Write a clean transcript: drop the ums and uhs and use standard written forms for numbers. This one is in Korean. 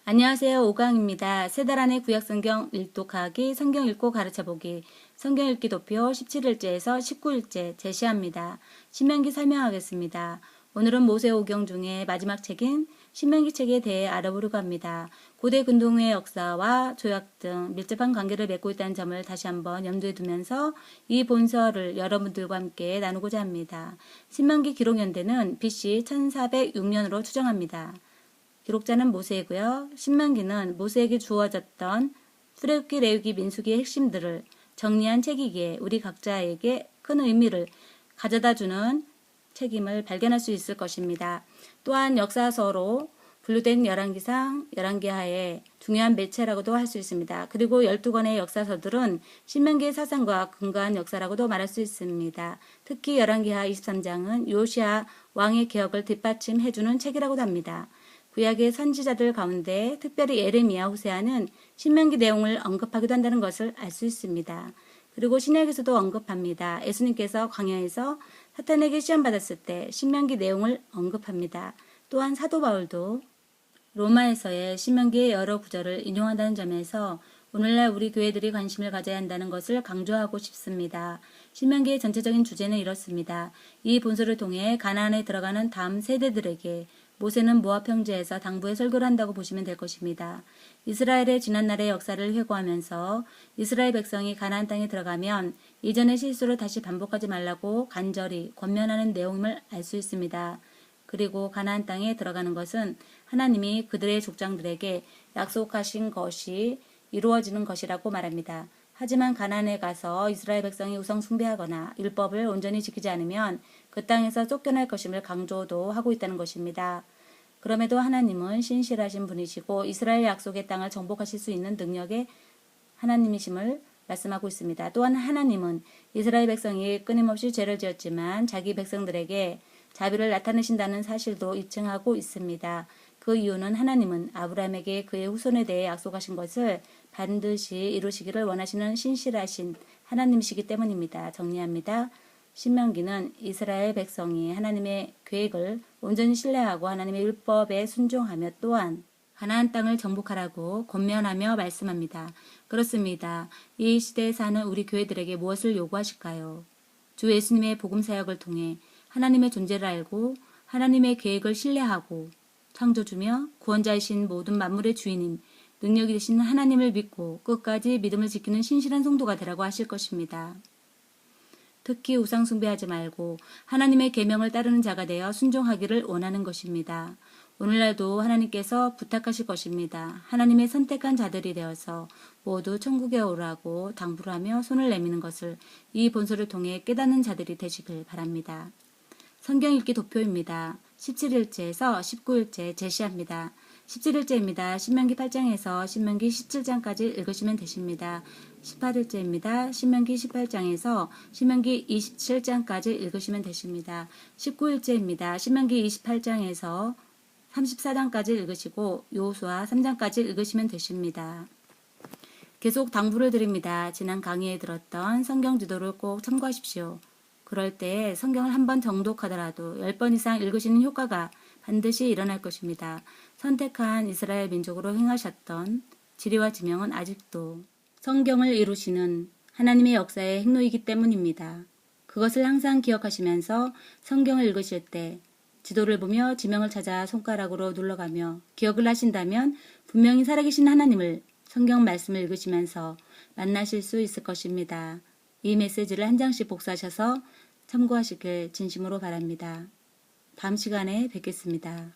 안녕하세요. 오강입니다. 세 달 안에 구약성경 일독하기, 성경 읽고 가르쳐보기, 성경 읽기 도표 17일째에서 19일째 제시합니다. 신명기 설명하겠습니다. 오늘은 모세오경 중에 마지막 책인 신명기 책에 대해 알아보려고 합니다. 고대 근동의 역사와 조약 등 밀접한 관계를 맺고 있다는 점을 다시 한번 염두에 두면서 이 본서를 여러분들과 함께 나누고자 합니다. 신명기 기록 연대는 BC 1406년으로 추정합니다. 기록자는 모세이고요. 신명기는 모세에게 주어졌던 출애굽기, 레위기, 민수기의 핵심들을 정리한 책이기에 우리 각자에게 큰 의미를 가져다주는 책임을 발견할 수 있을 것입니다. 또한 역사서로 분류된 열왕기상, 열왕기하의 중요한 매체라고도 할 수 있습니다. 그리고 12권의 역사서들은 신명기의 사상과 근거한 역사라고도 말할 수 있습니다. 특히 열왕기하 23장은 요시야 왕의 개혁을 뒷받침해주는 책이라고도 합니다. 구약의 선지자들 가운데 특별히 예레미야, 호세아는 신명기 내용을 언급하기도 한다는 것을 알 수 있습니다. 그리고 신약에서도 언급합니다. 예수님께서 광야에서 사탄에게 시험받았을 때 신명기 내용을 언급합니다. 또한 사도 바울도 로마에서의 신명기의 여러 구절을 인용한다는 점에서 오늘날 우리 교회들이 관심을 가져야 한다는 것을 강조하고 싶습니다. 신명기의 전체적인 주제는 이렇습니다. 이 본서를 통해 가나안에 들어가는 다음 세대들에게 모세는 모압 평지에서 당부에 설교를 한다고 보시면 될 것입니다. 이스라엘의 지난날의 역사를 회고하면서 이스라엘 백성이 가나안 땅에 들어가면 이전의 실수를 다시 반복하지 말라고 간절히 권면하는 내용임을 알 수 있습니다. 그리고 가나안 땅에 들어가는 것은 하나님이 그들의 족장들에게 약속하신 것이 이루어지는 것이라고 말합니다. 하지만 가나안에 가서 이스라엘 백성이 우상 숭배하거나 율법을 온전히 지키지 않으면 그 땅에서 쫓겨날 것임을 강조도 하고 있다는 것입니다. 그럼에도 하나님은 신실하신 분이시고 이스라엘 약속의 땅을 정복하실 수 있는 능력의 하나님이심을 말씀하고 있습니다. 또한 하나님은 이스라엘 백성이 끊임없이 죄를 지었지만 자기 백성들에게 자비를 나타내신다는 사실도 입증하고 있습니다. 그 이유는 하나님은 아브라함에게 그의 후손에 대해 약속하신 것을 반드시 이루시기를 원하시는 신실하신 하나님이시기 때문입니다. 정리합니다. 신명기는 이스라엘 백성이 하나님의 계획을 온전히 신뢰하고 하나님의 율법에 순종하며 또한 가나안 땅을 정복하라고 권면하며 말씀합니다. 그렇습니다. 이 시대에 사는 우리 교회들에게 무엇을 요구하실까요? 주 예수님의 복음 사역을 통해 하나님의 존재를 알고 하나님의 계획을 신뢰하고 창조주며 구원자이신 모든 만물의 주인인 능력이 되신 하나님을 믿고 끝까지 믿음을 지키는 신실한 성도가 되라고 하실 것입니다. 특히 우상 숭배하지 말고 하나님의 계명을 따르는 자가 되어 순종하기를 원하는 것입니다. 오늘날도 하나님께서 부탁하실 것입니다. 하나님의 선택한 자들이 되어서 모두 천국에 오라고 당부를 하며 손을 내미는 것을 이 본서를 통해 깨닫는 자들이 되시길 바랍니다. 성경 읽기 도표입니다. 17일째에서 19일째 제시합니다. 17일째입니다. 신명기 8장에서 신명기 17장까지 읽으시면 되십니다. 18일째입니다. 신명기 18장에서 신명기 27장까지 읽으시면 되십니다. 19일째입니다. 신명기 28장에서 34장까지 읽으시고 여호수아 3장까지 읽으시면 되십니다. 계속 당부를 드립니다. 지난 강의에 들었던 성경 지도를 꼭 참고하십시오. 그럴 때 성경을 한 번 정독하더라도 10번 이상 읽으시는 효과가 반드시 일어날 것입니다. 선택한 이스라엘 민족으로 행하셨던 지리와 지명은 아직도 성경을 이루시는 하나님의 역사의 행로이기 때문입니다. 그것을 항상 기억하시면서 성경을 읽으실 때 지도를 보며 지명을 찾아 손가락으로 눌러가며 기억을 하신다면 분명히 살아계신 하나님을 성경 말씀을 읽으시면서 만나실 수 있을 것입니다. 이 메시지를 한 장씩 복사하셔서 참고하시길 진심으로 바랍니다. 다음 시간에 뵙겠습니다.